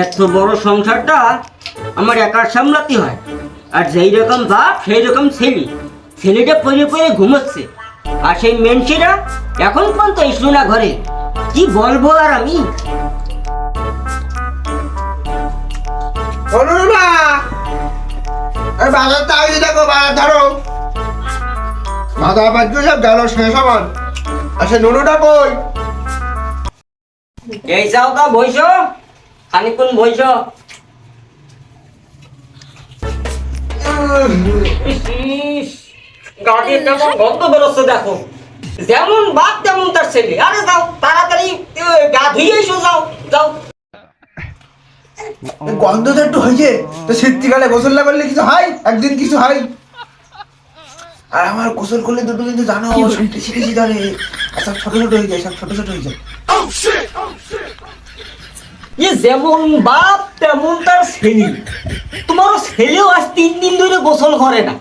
এত বড় সংসারটা আমার একার সামলাতে হয়, আর যেই রকম বাপ সেই রকম ছেলেটা পরে পরে ঘুমাচ্ছে, আর সেই মেনসিরা এখন পর্যন্ত এসলো না ঘরে। কি বলবো আর আমি। বাজার তাড়িয়ে দেখো, বাজার ধরো, মাথা বাজছে সব গেল শেষ আমার। আচ্ছা নুনুটা কই? এই যাও তা বইস, খানিক্ষণ বইস। গাড়ির কেমন গন্ধ বেরোচ্ছে দেখো, যেমন বাপ তেমন তার ছেলে। আরে যাও তাড়াতাড়ি গা ধুয়ে এসো, যাও যাও। গন্ধ তো একটু হয়েছে, তো শীতকালে গোসল না করলে কিছু হয়? একদিন কিছু হয়? আর আমার গোসল করলে দুটো কিন্তু জানো শিখেছি জানে, সব ছোট ছোট হয়ে যায়, সব ছোট ছোট হয়ে যায়। যেমন বাপ তেমন তার ছেলে। তোমার ছেলেও আজ 3 দিন ধরে গোসল করে না।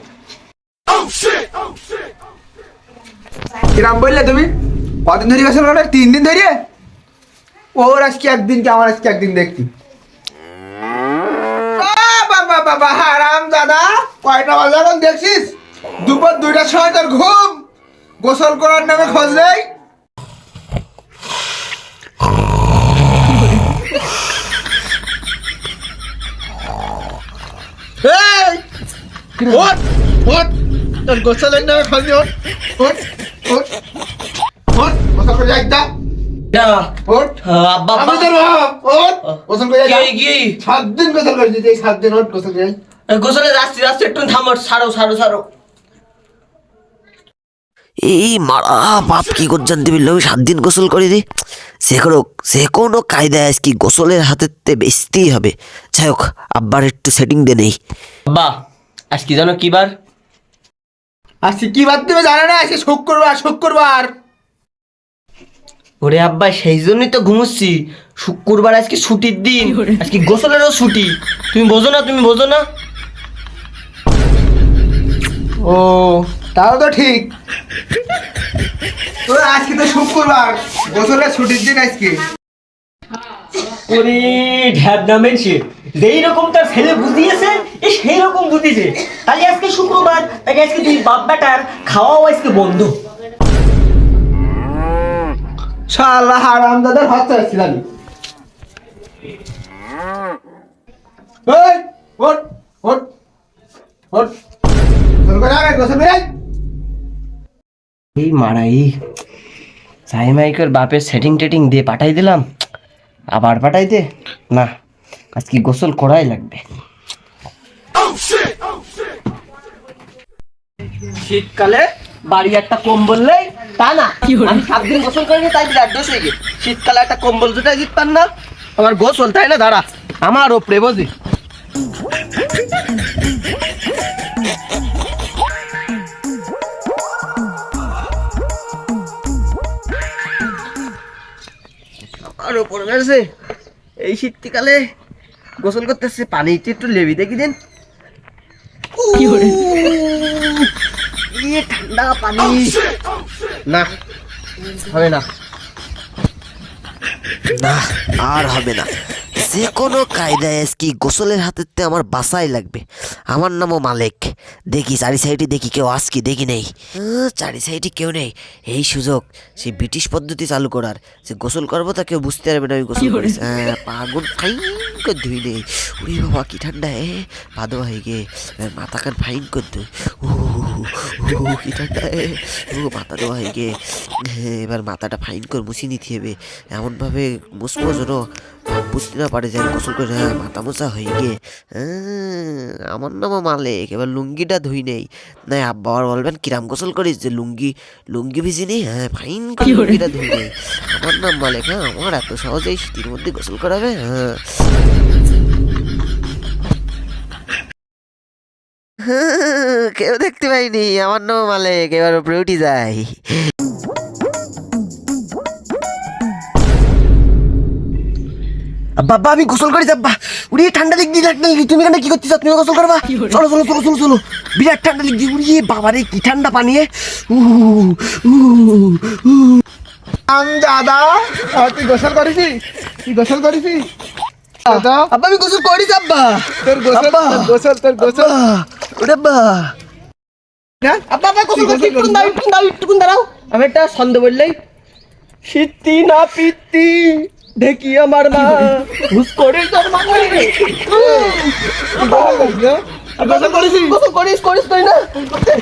কিরাম বললে তুমি? কদিন ধরে গোসল করে? 3 দিন ধরে। ওর আজকে একদিন কি আমার আজকে একদিন দেখছি। বাবা বাবা হারাম দাদা, কয়টা বাজে এখন দেখছিস? দুপুর 2টার সময় তোর ঘুম, গোসল করার নামে খোঁজ নেই। তোর গোসলের নামে খোঁজ নেই। গোসল করে যাই দা। আব্বা আমি তোর বাপ। গোসল করে যাই। 7 দিন গোসল করেছি, 7 দিন গোসল করে যাই। গোসলে যাচ্ছি একটু থামো, ছাড়ো। এই মারা বাপ কি করছেন তুমি? 7 দিন গোসল করে দি, সে কোনো কায়দায় আজকে গোসলের হাতে বেচতেই হবে। যাই হোক, আব্বার একটু সেটিং দে নেই। আব্বা আজকে জানো কি বার? আজকে কি বার তুমি জানো না? আজকে শুক্রবার। ওরে আব্বা সেই জন্যই তো ঘুমোচ্ছি, শুক্রবার আজকে ছুটির দিন, আজকে গোসলেরও ছুটি। তুমি বোঝো না? ও তাও তো ঠিক। আজকে তো শুক্রবার, গোসলের ছুটির দিন আজকে। ওরে ঢ্যাবনা মেনছে, যেই রকম তার ছেলে বুঝিয়েছে সেই রকম বুঝিয়েছে। তাহলে আজকে শুক্রবার, তাই আজকে তুই বাপ বেটার খাওয়াও আজকে বন্ধ। শালা হারাম দাদার হাত চাইছিল আমি। এই মারাই সাইমাইকের বাপের সেটিং টেটিং দিয়ে পাঠাই দিলাম, আবার পাঠাই দে না, আজকে গোসল করাই লাগবে। শীতকালে বাড়ি একটা কম্বল নেই তা না, আমি 7 দিন গোসল করিনি তাই বিরাট দোষ হয়ে গেছে। শীতকালে একটা কম্বল জুটাই দিতে পার না, আমার গোসল তাই না? দাঁড়া আমার ওপরে বুঝি। আমার ওপরে গেছে এই শীতকালে গোসল করতেছে, পানি একটু লেবি দেখি দিন। ঠান্ডা পানি না, হবে না। না আর হবে না, যে কোনো কায়দায় আজকে গোসলের হাতে আমার বাসাই লাগবে। আমার নামও মালিক। দেখি চারি সাইডে দেখি কেউ আজকে দেখি নেই, চারি সাইডে কেউ নেই। এই সুযোগ সেই ব্রিটিশ পদ্ধতি চালু করার, যে গোসল করবো তা কেউ বুঝতে পারবে না আমি গোসল করেছি। পাগুন ফাইন করে ধুই নেই। উরে বাবা কি ঠান্ডা, পাদো হয়ে গে মাথা কান ফাইন করে ধুই। কি ঠান্ডা, মাথা দেওয়া হয়ে গে। এবার মাথাটা ফাইন করে মুছিয়ে নিতে হবে, এমনভাবে মুছবো যেন বুঝতে না পারে যে আমি গোসল করে। মাথা মোছা হয়ে গে, আমার নামও মালিক। এবার লুঙ্গিটা ধুই নেই, না আব্বা আবার বলবেন কিরাম গোসল করিস, যে লুঙ্গি ভিজি নেই। ফাইন করে লুঙ্গিটা ধুই নেই, আমার নাম মালিক। আমার এত সহজেই শীতের মধ্যে গোসল করাবে? কেউ দেখতে পাইনি, আমার নাম মালিক। এবার উপরে উঠি যাই। বাবা আমি গোসল করি যাব্বা উড়ি ঠান্ডা দিক দিয়ে তুমি এখানে কি করতেছ তুমি গোসল করবা চলো চলো চলো চলো চলো বিরাট ঠান্ডা দিক দিয়ে উড়িয়ে বাবারে কি ঠান্ডা পানি দাদা তুই গোসল করিস তুই গোসল করিস দাদা আব্বা আমি গোসল করি যাব্বা তোর গোসল তোর গোসল ওরে বা আব্বা আব্বা গোসল করছি একটু দাঁড়াও আমি একটা সন্দেহ বললেই শীতি না পিতি দেখি আমার মা হুস করে তোর মা গোসল করিস করিস তুই না তোর গোসল